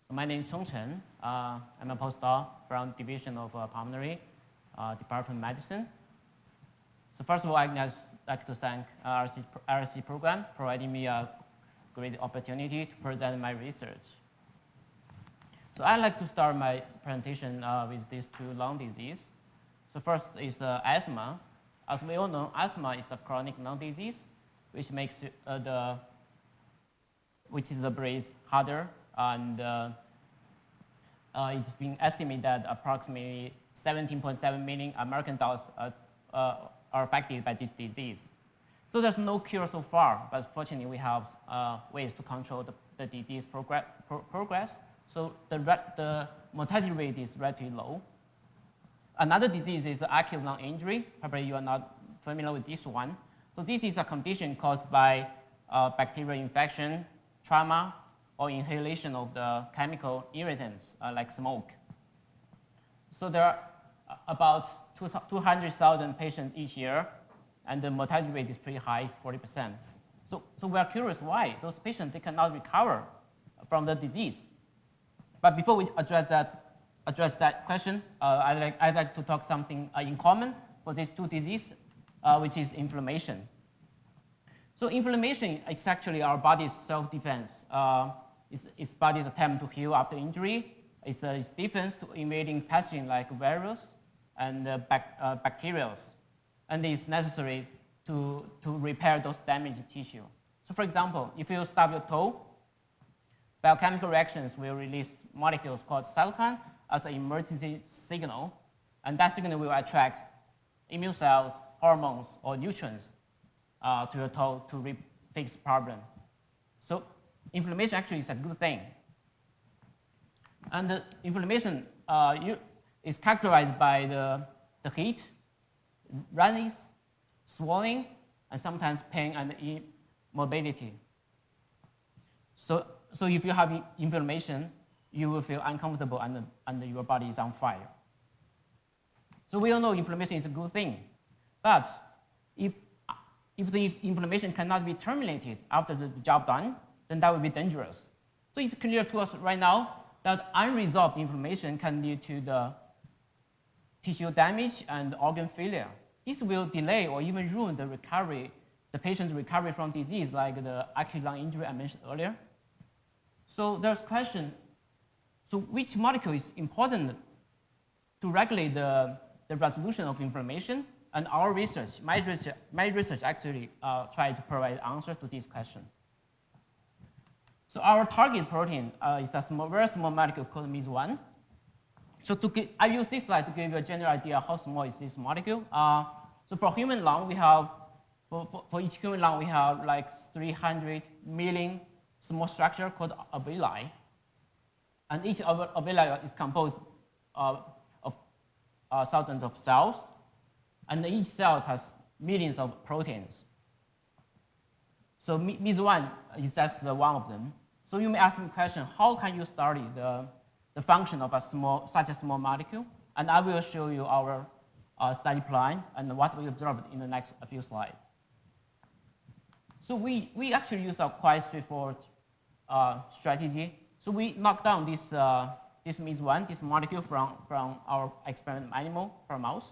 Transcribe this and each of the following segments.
So my name is Chen. I'm a postdoc from Division of Pulmonary, Department of Medicine. So first of all, I'd like to thank RC program providing me a great opportunity to present my research. So I'd like to start my presentation with these two lung diseases. So first is asthma. As we all know, asthma is a chronic lung disease, which makes the breath harder, and it's been estimated that approximately 17.7 million American adults are affected by this disease. So there's no cure so far, but fortunately we have ways to control the disease progress. So the mortality rate is relatively low. Another disease is acute lung injury. Probably you are not familiar with this one. So this is a condition caused by bacterial infection, trauma, or inhalation of the chemical irritants like smoke. So there are about 200,000 patients each year, and the mortality rate is pretty high, it's 40%. So we are curious why those patients, they cannot recover from the disease. But before we address that question, I'd like to talk something in common for these two diseases, which is inflammation. So inflammation is actually our body's self-defense. It's body's attempt to heal after injury. It's defense to invading pathogen like virus and bacteria. And it's necessary to repair those damaged tissue. So for example, if you stub your toe, biochemical reactions will release molecules called cytokine as an emergency signal, and that signal will attract immune cells, hormones, or nutrients to your toe to fix the problem. So inflammation actually is a good thing. And the inflammation is characterized by the heat, redness, swelling, and sometimes pain and immobility. So if you have inflammation, you will feel uncomfortable and your body is on fire. So we all know inflammation is a good thing, but if the inflammation cannot be terminated after the job done, then that would be dangerous. So it's clear to us right now that unresolved inflammation can lead to the tissue damage and organ failure. This will delay or even ruin the patient's recovery from disease like the acute lung injury I mentioned earlier. So there's a question, so which molecule is important to regulate the resolution of inflammation? And our research, my research actually tried to provide answer to this question. So our target protein is a very small molecule called MEIS1. So I use this slide to give you a general idea how small is this molecule. So for human lung, we have, for each human lung, we have like 300 million small structure called alveoli. And each alveoli is composed of thousands of cells. And each cell has millions of proteins. So MEIS1 is just one of them. So you may ask me a question, how can you study the function of such a small molecule? And I will show you our study plan and what we observed in the next few slides. So we actually use a quite straightforward strategy. So we knock down this MEIS1, this molecule from our experimental animal, from mouse.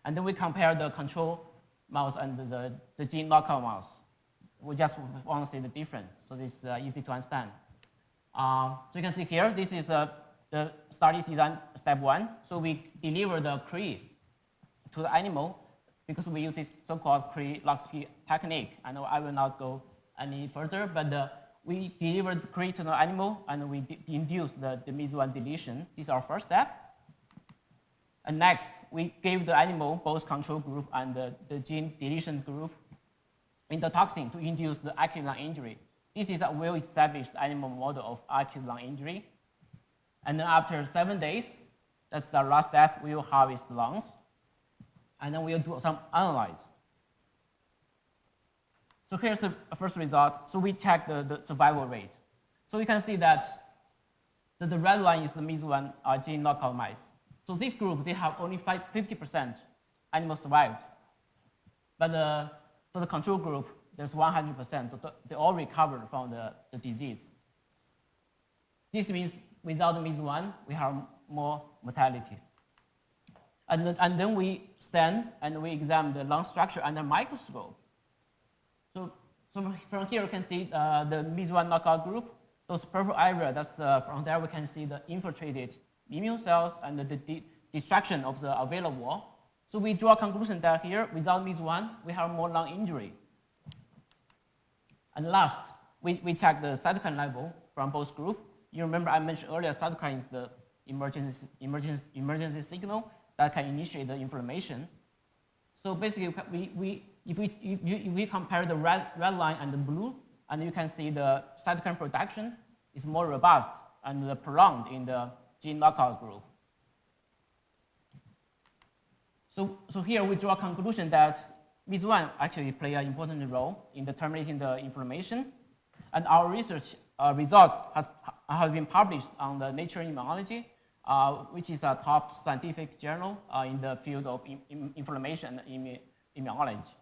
And then we compare the control mouse and the gene knockout mouse. We just want to see the difference, so this is easy to understand. So you can see here, this is the study design step 1. So we deliver the Cree to the animal because we use this so-called Cree-Loxp technique. I know I will not go any further, but we deliver the Cree to the animal and we induce the MEIS1 deletion. This is our first step. And next, we gave the animal both control group and the gene deletion group endotoxin to induce the acute lung injury. This is a well-established animal model of acute lung injury. And then after 7 days, that's the last step, we will harvest the lungs. And then we'll do some analyze. So here's the first result. So we check the survival rate. So you can see that the red line is the MEIS1 gene knockout mice. So this group, they have only 50% animals survived. But for the control group, there's 100%. They all recovered from the disease. This means without MEIS1, we have more mortality. And then we stand and we examine the lung structure under microscope. So from here you can see the MEIS1 knockout group. Those purple area, from there we can see the infiltrated immune cells and the destruction of the alveolar wall. So we draw a conclusion that here, without MEIS1, we have more lung injury. And last, we check the cytokine level from both groups. You remember I mentioned earlier, cytokine is the emergency signal that can initiate the inflammation. So basically, if we compare the red line and the blue, and you can see the cytokine production is more robust and prolonged in the gene knockout group. So here we draw a conclusion that MEIS1 actually play an important role in terminating the inflammation, and our research results have been published on the Nature Immunology, which is a top scientific journal in the field of inflammation and immunology.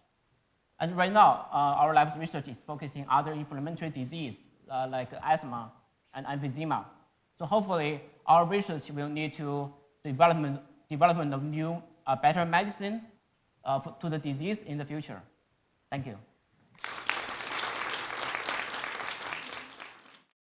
And right now, our lab's research is focusing on other inflammatory disease like asthma and emphysema. So hopefully, our research will lead to development of new, better medicine to the disease in the future. Thank you.